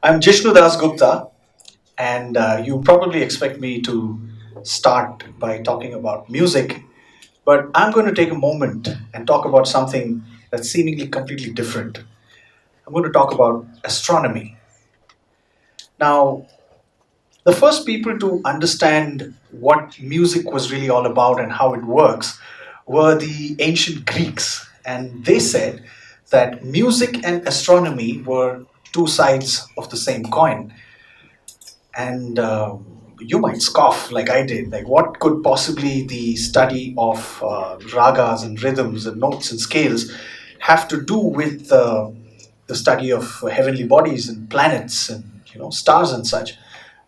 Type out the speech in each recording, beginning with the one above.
I'm Jishnu Dasgupta, and you probably expect me to start by talking about music, but I'm going to take a moment and talk about something that's seemingly completely different. I'm going to talk about astronomy. Now, the first people to understand what music was really all about and how it works were the ancient Greeks, and they said that music and astronomy were two sides of the same coin. And you might scoff like I did. Like, what could possibly the study of ragas and rhythms and notes and scales have to do with the study of heavenly bodies and planets and stars and such?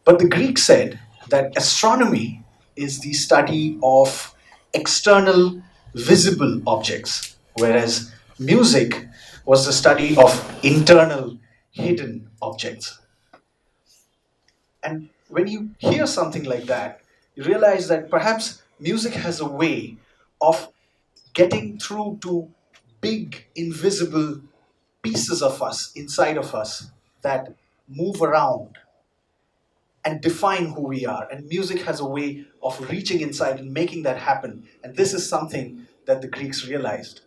But the Greeks said that astronomy is the study of external visible objects, whereas music was the study of internal hidden objects. And when you hear something like that, you realize that perhaps music has a way of getting through to big, invisible pieces of us inside of us that move around and define who we are. And music has a way of reaching inside and making that happen. And this is something that the Greeks realized.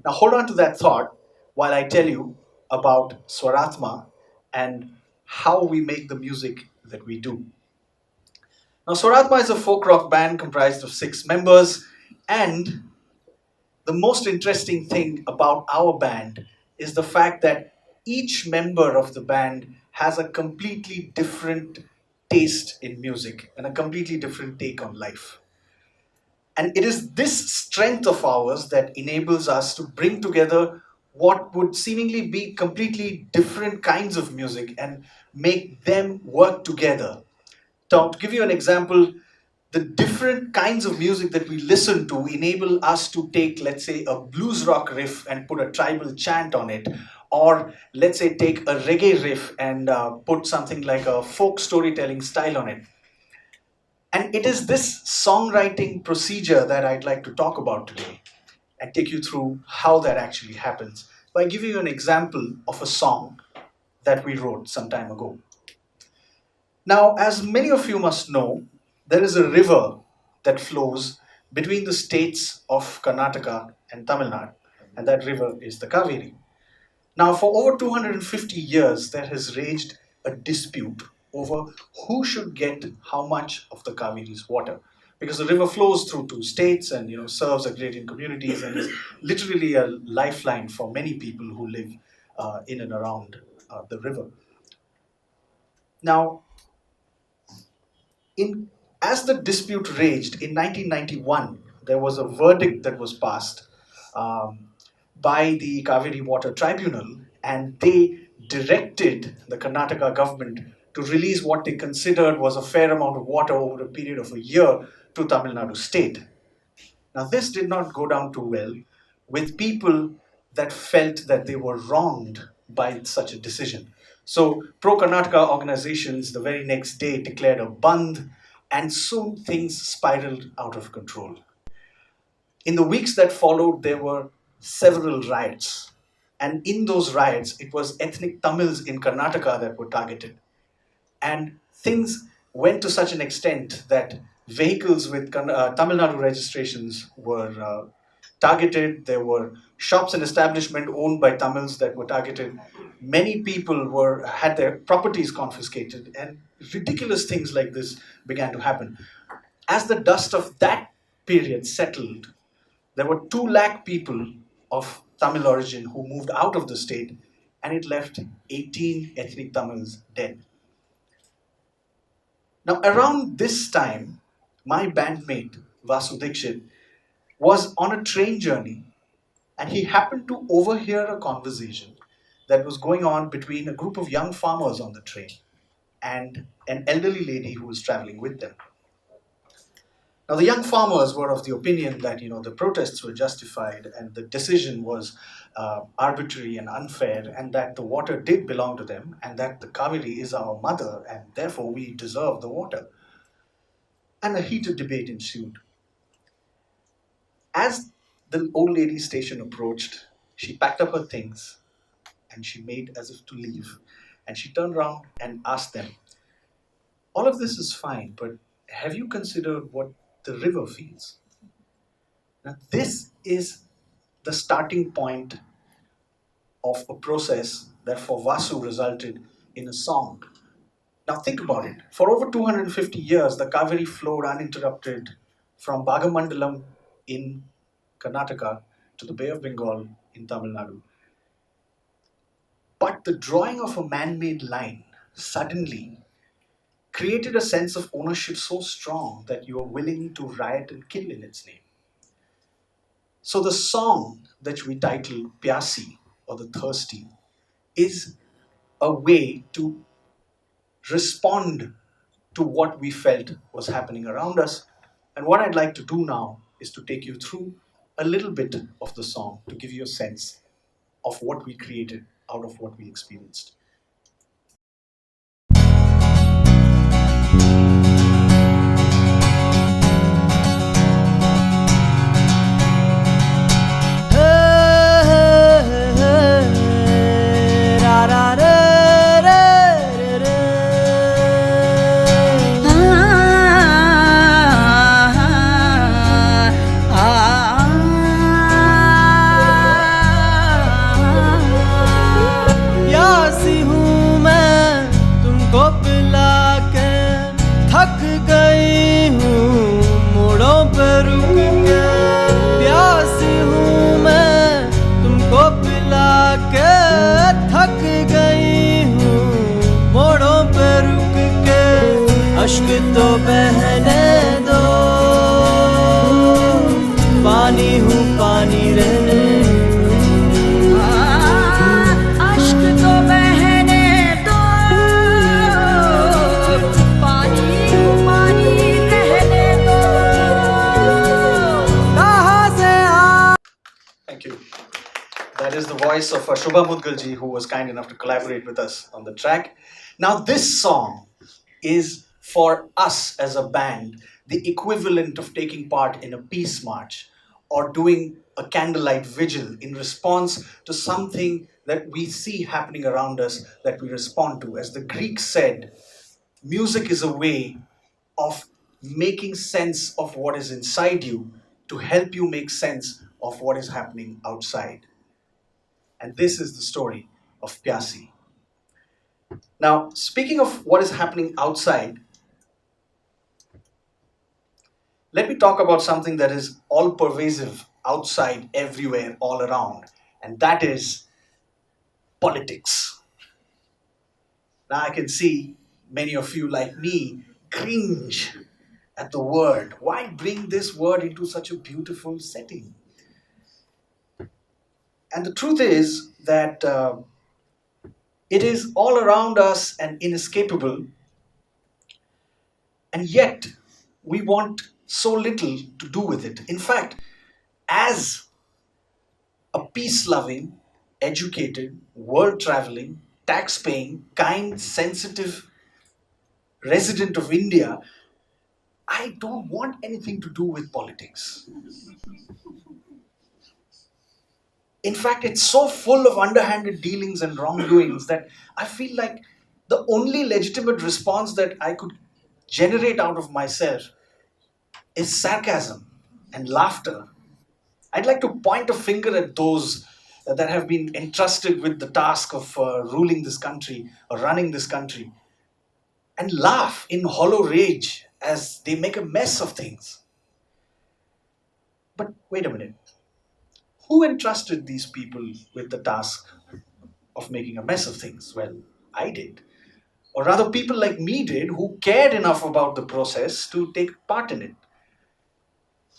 Now, hold on to that thought while I tell you about Swarathma and how we make the music that we do. Now, Swarathma is a folk rock band comprised of 6 members, and the most interesting thing about our band is the fact that each member of the band has a completely different taste in music and a completely different take on life. And it is this strength of ours that enables us to bring together what would seemingly be completely different kinds of music and make them work together. Tom, to give you an example, the different kinds of music that we listen to enable us to take, let's say, a blues rock riff and put a tribal chant on it, or let's say, take a reggae riff and put something like a folk storytelling style on it. And it is this songwriting procedure that I'd like to talk about today and take you through how that actually happens by giving you an example of a song that we wrote some time ago. Now, as many of you must know, there is a river that flows between the states of Karnataka and Tamil Nadu, and that river is the Cauvery. Now, for over 250 years, there has raged a dispute over who should get how much of the Kaveri's water. Because the river flows through 2 states and serves agrarian communities and is literally a lifeline for many people who live in and around the river. Now, in as the dispute raged in 1991, there was a verdict that was passed um, by the Cauvery Water Tribunal, and they directed the Karnataka government to release what they considered was a fair amount of water over a period of a year to Tamil Nadu state. Now, this did not go down too well with people that felt that they were wronged by such a decision. So, pro Karnataka organizations the very next day declared a bandh, and soon things spiraled out of control. In the weeks that followed, there were several riots. And in those riots, it was ethnic Tamils in Karnataka that were targeted. And things went to such an extent that vehicles with Tamil Nadu registrations were targeted. There were shops and establishments owned by Tamils that were targeted. Many people were had their properties confiscated, and ridiculous things like this began to happen. As the dust of that period settled, there were 2 lakh people of Tamil origin who moved out of the state, and it left 18 ethnic Tamils dead. Now, around this time, my bandmate, Vasu Dixit, was on a train journey, and he happened to overhear a conversation that was going on between a group of young farmers on the train and an elderly lady who was traveling with them. Now, the young farmers were of the opinion that the protests were justified and the decision was arbitrary and unfair, and that the water did belong to them, and that the Kaveri is our mother, and therefore we deserve the water. And a heated debate ensued. As the old lady's station approached, she packed up her things and she made as if to leave. And she turned around and asked them, all of this is fine, but have you considered what the river feels? Now, this is the starting point of a process that for Vasu resulted in a song. Now, think about it. For over 250 years, the Cauvery flowed uninterrupted from Bhagamandalam in Karnataka to the Bay of Bengal in Tamil Nadu. But the drawing of a man made line suddenly created a sense of ownership so strong that you are willing to riot and kill in its name. So the song that we title Pyasi or the Thirsty is a way to respond to what we felt was happening around us. And what I'd like to do now is to take you through a little bit of the song to give you a sense of what we created out of what we experienced. अश्क तो बहने दो, पानी हूँ पानी रहने दो। अश्क तो बहने दो, पानी हूँ पानी रहने दो। कहाँ से आ। Thank you. That is the voice of Shubha Mudgalji, who was kind enough to collaborate with us on the track. Now, this song is for us as a band the equivalent of taking part in a peace march or doing a candlelight vigil in response to something that we see happening around us that we respond to. As the Greeks said, music is a way of making sense of what is inside you to help you make sense of what is happening outside. And this is the story of Pyasi. Now, speaking of what is happening outside, let me talk about something that is all pervasive, outside, everywhere, all around, and that is politics. Now, I can see many of you, like me, cringe at the word. Why bring this word into such a beautiful setting? And the truth is that it is all around us and inescapable, and yet we want so little to do with it. In fact, as a peace-loving, educated, world-traveling, tax-paying, kind, sensitive resident of India, I don't want anything to do with politics. In fact, it's so full of underhanded dealings and wrongdoings that I feel like the only legitimate response that I could generate out of myself is sarcasm and laughter. I'd like to point a finger at those that have been entrusted with the task of ruling this country or running this country and laugh in hollow rage as they make a mess of things. But wait a minute. Who entrusted these people with the task of making a mess of things? Well, I did. Or rather, people like me did who cared enough about the process to take part in it.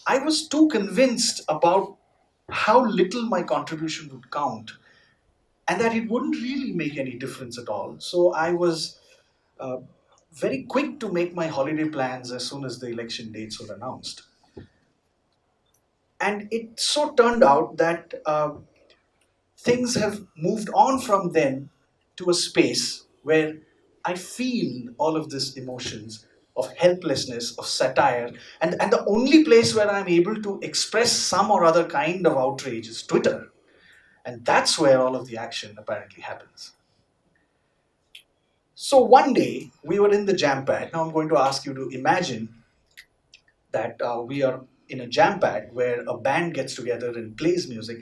I was too convinced about how little my contribution would count and that it wouldn't really make any difference at all. So I was very quick to make my holiday plans as soon as the election dates were announced. And it so turned out that things have moved on from then to a space where I feel all of these emotions of helplessness, of satire, and the only place where I'm able to express some or other kind of outrage is Twitter. And that's where all of the action apparently happens. So one day we were in the jam pad. Now I'm going to ask you to imagine that we are in a jam pad where a band gets together and plays music.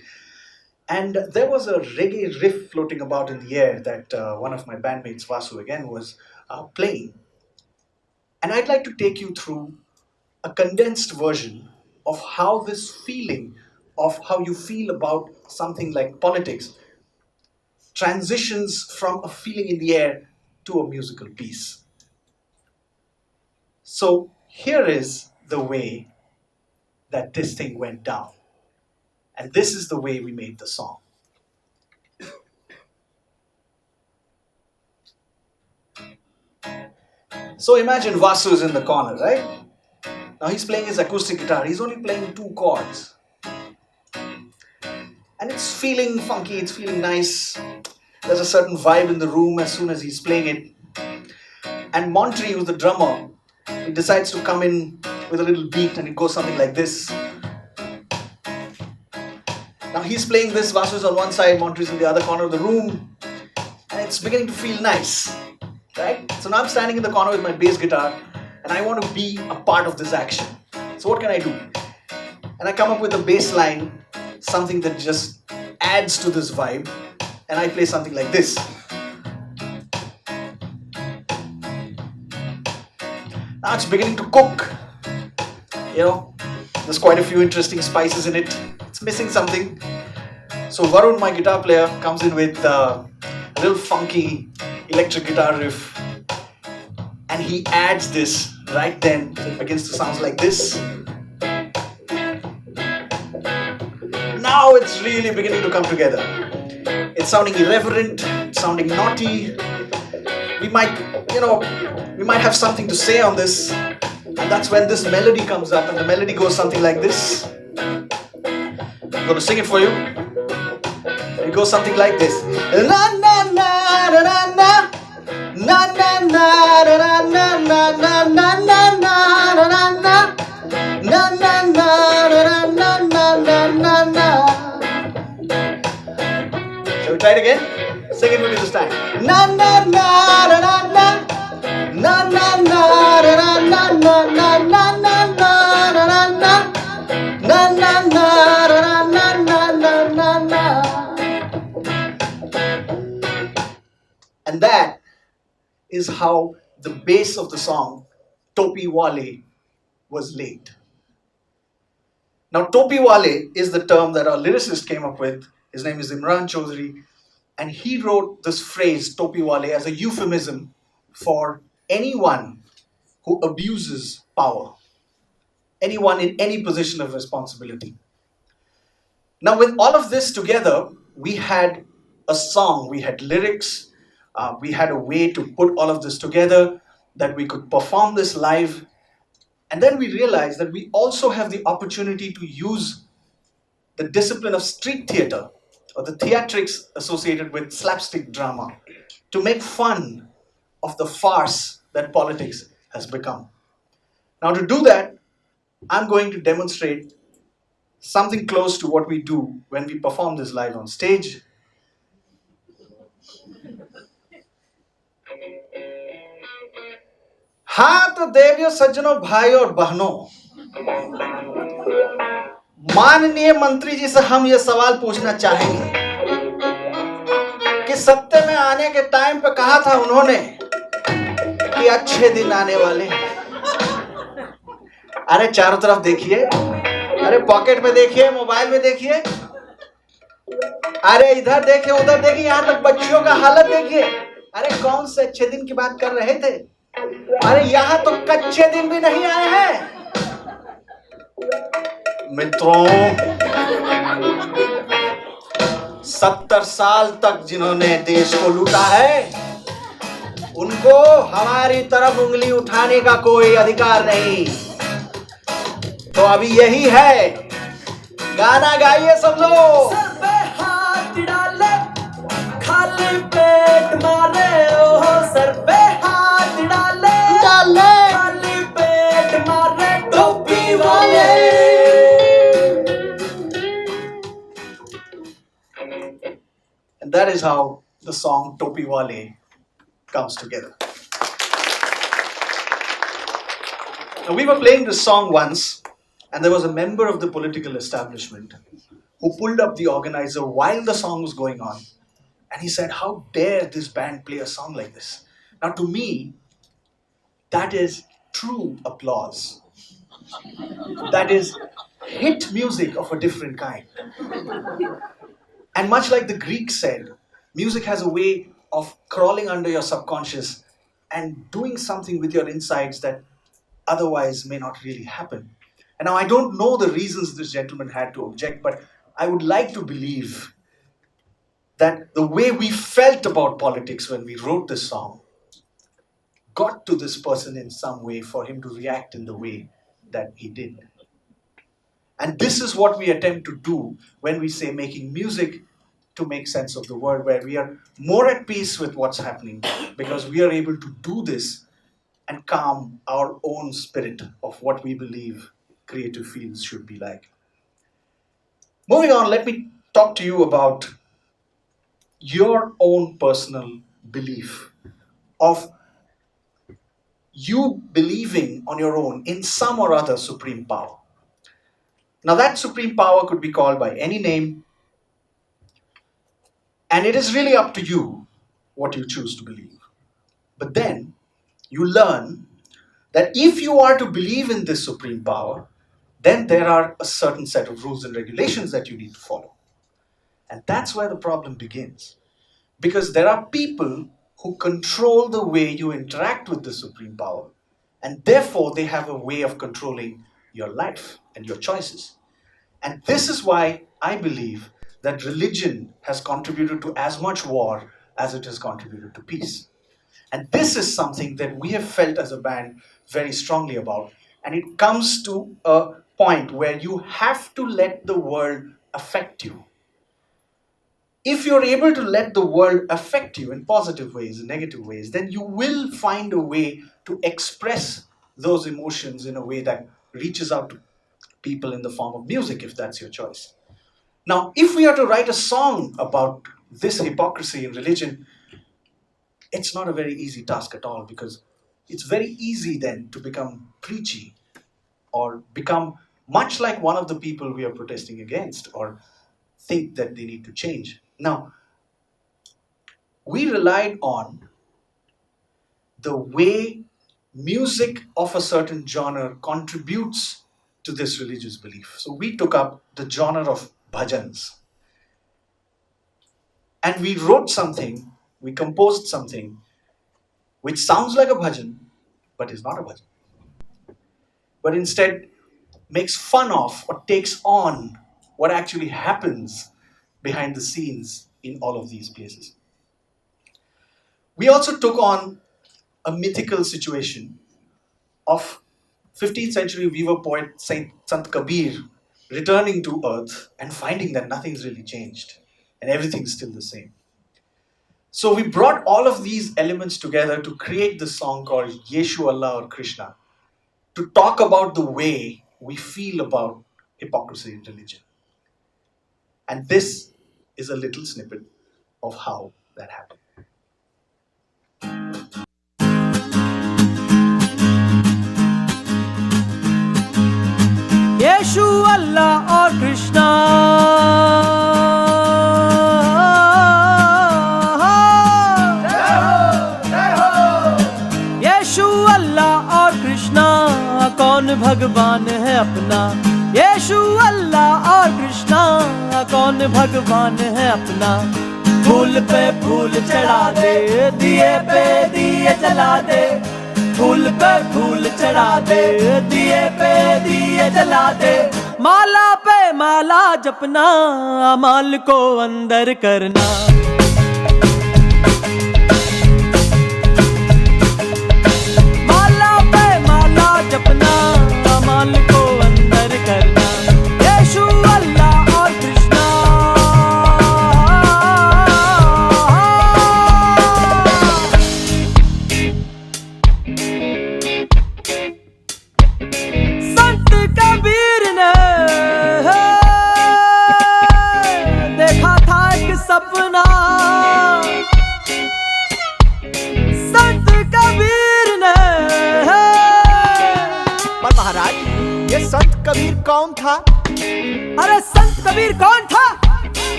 And there was a reggae riff floating about in the air that one of my bandmates, Vasu, again, was playing. And I'd like to take you through a condensed version of how this feeling of how you feel about something like politics transitions from a feeling in the air to a musical piece. So here is the way that this thing went down. And this is the way we made the song. So imagine Vasu is in the corner, right? Now he's playing his acoustic guitar. He's only playing 2 chords. And it's feeling funky, it's feeling nice. There's a certain vibe in the room as soon as he's playing it. And Monty, who's the drummer, he decides to come in with a little beat and it goes something like this. Now he's playing this, Vasu's on one side, Monty's in the other corner of the room. And it's beginning to feel nice, right? So now I'm standing in the corner with my bass guitar and I want to be a part of this action. So what can I do? And I come up with a bass line, something that just adds to this vibe, and I play something like this. Now it's beginning to cook. You know, there's quite a few interesting spices in it. It's missing something. So Varun, my guitar player, comes in with a little funky electric guitar riff, and he adds this right then. It begins to sound like this. Now it's really beginning to come together. It's sounding irreverent, it's sounding naughty. We might have something to say on this. And that's when this melody comes up, and the melody goes something like this. I'm going to sing it for you. It goes something like this. Na na na na na na. Na na na na na na na na na na na na. Na na na na na na na na. Shall we try it again? Sing it with me this time. Na na na na na na. Na na na na na na na na na na na na. Na na na na na na na na. And that is how the base of the song Topiwali was laid. Now Topiwali is the term that our lyricist came up with. His name is Imran Chaudhary, and he wrote this phrase Topiwali as a euphemism for anyone who abuses power, anyone in any position of responsibility. Now with all of this together, we had a song, we had lyrics, we had a way to put all of this together, that we could perform this live. And then we realized that we also have the opportunity to use the discipline of street theater, or the theatrics associated with slapstick drama, to make fun of the farce that politics has become. Now to do that, I'm going to demonstrate something close to what we do when we perform this live on stage. हाँ तो देवियों, सज्जनों, भाइयों और बहनों, माननीय मंत्री जी से हम ये सवाल पूछना चाहेंगे कि सत्ते में आने के टाइम पे कहा था उन्होंने कि अच्छे दिन आने वाले हैं। अरे चारों तरफ देखिए, अरे पॉकेट में देखिए, मोबाइल में देखिए, अरे इधर देखिए, उधर देखिए, यहाँ तक बच्चियों का हालत देखिए। अरे कौन से अच्छे दिन की बात कर रहे थे? अरे यहाँ तो कच्चे दिन भी नहीं आए हैं। मित्रों, 70 साल तक जिन्होंने देश को लूटा है, उनको हमारी तरफ उंगली उठाने का कोई अधिकार नहीं। तो अभी यही है, गाना गाइए सब लोग। सर पे हाथ डाले, खाली पेट मारे, ओहो सर पे हाथ डाले, खाली पेट मारे, टोपी वाले। And that is how the song Topiwali comes together. Now, we were playing this song once, and there was a member of the political establishment who pulled up the organizer while the song was going on. And he said, "How dare this band play a song like this?" Now, to me, that is true applause. That is hit music of a different kind. And much like the Greeks said, music has a way of crawling under your subconscious and doing something with your insides that otherwise may not really happen. And now I don't know the reasons this gentleman had to object, but I would like to believe that the way we felt about politics when we wrote this song got to this person in some way for him to react in the way that he did. And this is what we attempt to do when we say making music to make sense of the world, where we are more at peace with what's happening because we are able to do this and calm our own spirit of what we believe creative fields should be like. Moving on, let me talk to you about your own personal belief of you believing on your own in some or other supreme power. Now, that supreme power could be called by any name, and it is really up to you what you choose to believe. But then you learn that if you are to believe in this supreme power, then there are a certain set of rules and regulations that you need to follow. And that's where the problem begins. Because there are people who control the way you interact with the supreme power, and therefore they have a way of controlling your life and your choices. And this is why I believe that religion has contributed to as much war as it has contributed to peace. And this is something that we have felt as a band very strongly about. And it comes to a point where you have to let the world affect you. If you're able to let the world affect you in positive ways and negative ways, then you will find a way to express those emotions in a way that reaches out to people in the form of music, if that's your choice. Now, if we are to write a song about this hypocrisy in religion, it's not a very easy task at all, because it's very easy then to become preachy or become much like one of the people we are protesting against or think that they need to change. Now, we relied on the way music of a certain genre contributes to this religious belief. So we took up the genre of bhajans. And we wrote something, we composed something which sounds like a bhajan, but is not a bhajan. But instead makes fun of or takes on what actually happens behind the scenes in all of these places. We also took on a mythical situation of 15th century weaver poet Sant Kabir returning to earth and finding that nothing's really changed and everything's still the same. So we brought all of these elements together to create this song called Yeshua Allah or Krishna, to talk about the way we feel about hypocrisy in religion. And this is a little snippet of how that happened. Yeshua Allah or Krishna, Yeshua Allah or Krishna, कौन भगवान है अपना? Yeshua Allah और Krishna, कौन भगवान है अपना? फूल पे फूल चढ़ा दे, दिए पे दिए जला दे, फूल पे फूल चढ़ा दे, दिए पे दिए जला दे, माला पे माला जपना, अमाल को अंदर करना। माला पे माला जपना, अमाल को अंदर करना। यीशु अल्लाह और कृष्णा, संत कबीर ने देखा था एक सपना, अरे संत कबीर कौन था?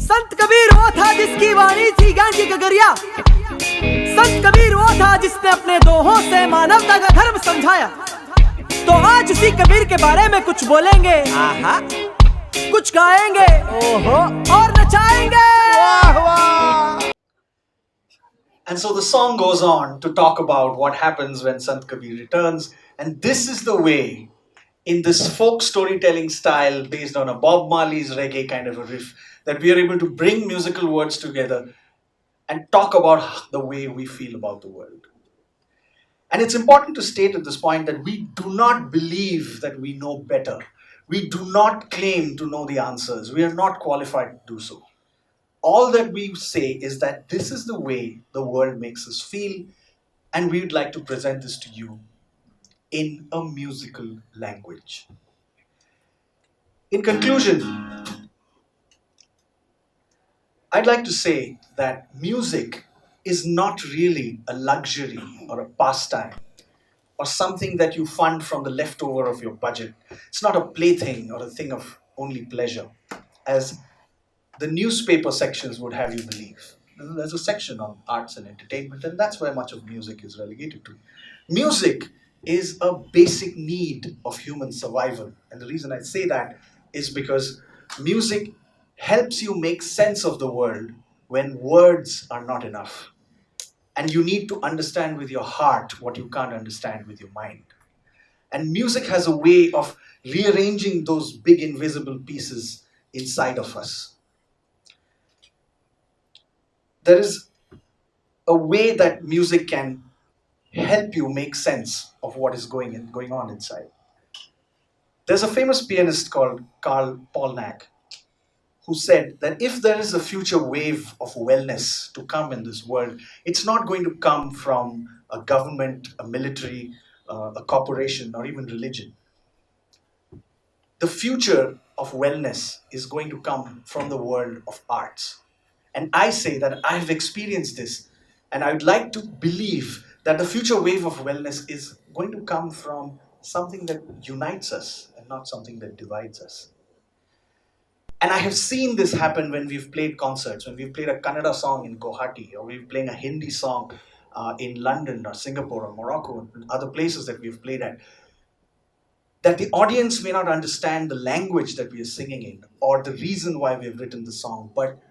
संत कबीर वो था जिसकी वाणी थी ज्ञान की गगरिया। संत कबीर वो था जिसने अपने दोहों से मानवता का धर्म समझाया। तो आज उसी कबीर के बारे में कुछ बोलेंगे, आहा, कुछ गाएंगे, ओहो, और नचाएंगे। वाह वाह। And so the song goes on to talk about what happens when Sant Kabir returns. And this is the way, in this folk storytelling style based on a Bob Marley's reggae kind of a riff, that we are able to bring musical words together and talk about the way we feel about the world. And it's important to state at this point that we do not believe that we know better. We do not claim to know the answers. We are not qualified to do so. All that we say is that this is the way the world makes us feel, and we would like to present this to you in a musical language. In conclusion, I'd like to say that music is not really a luxury or a pastime or something that you fund from the leftover of your budget. It's not a plaything or a thing of only pleasure, as the newspaper sections would have you believe. There's a section on arts and entertainment, and that's where much of music is relegated to. Music is a basic need of human survival. And the reason I say that is because music helps you make sense of the world when words are not enough. And you need to understand with your heart what you can't understand with your mind. And music has a way of rearranging those big invisible pieces inside of us. There is a way that music can help you make sense of what is going on inside. There's a famous pianist called Carl Polnack who said that if there is a future wave of wellness to come in this world, it's not going to come from a government, a military, a corporation, or even religion. The future of wellness is going to come from the world of arts. And I say that I've experienced this, and I would like to believe that the future wave of wellness is going to come from something that unites us and not something that divides us. And I have seen this happen when we've played concerts, when we've played a Kannada song in Guwahati, or we're playing a Hindi song in London or Singapore or Morocco and other places that we've played at, that the audience may not understand the language that we are singing in or the reason why we've written the song, but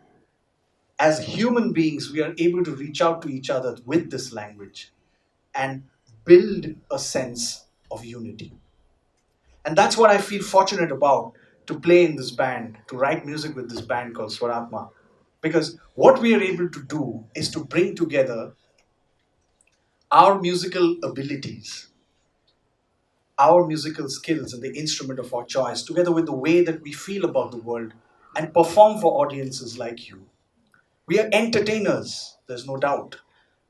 as human beings, we are able to reach out to each other with this language and build a sense of unity. And that's what I feel fortunate about, to play in this band, to write music with this band called Swarathma. Because what we are able to do is to bring together our musical abilities, our musical skills and the instrument of our choice, together with the way that we feel about the world, and perform for audiences like you. We are entertainers, there's no doubt.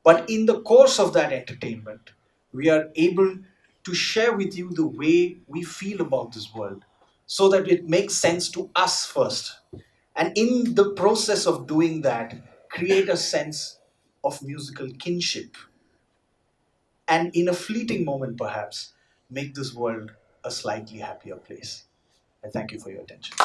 But in the course of that entertainment, we are able to share with you the way we feel about this world so that it makes sense to us first. And in the process of doing that, create a sense of musical kinship. And in a fleeting moment, perhaps, make this world a slightly happier place. I thank you for your attention.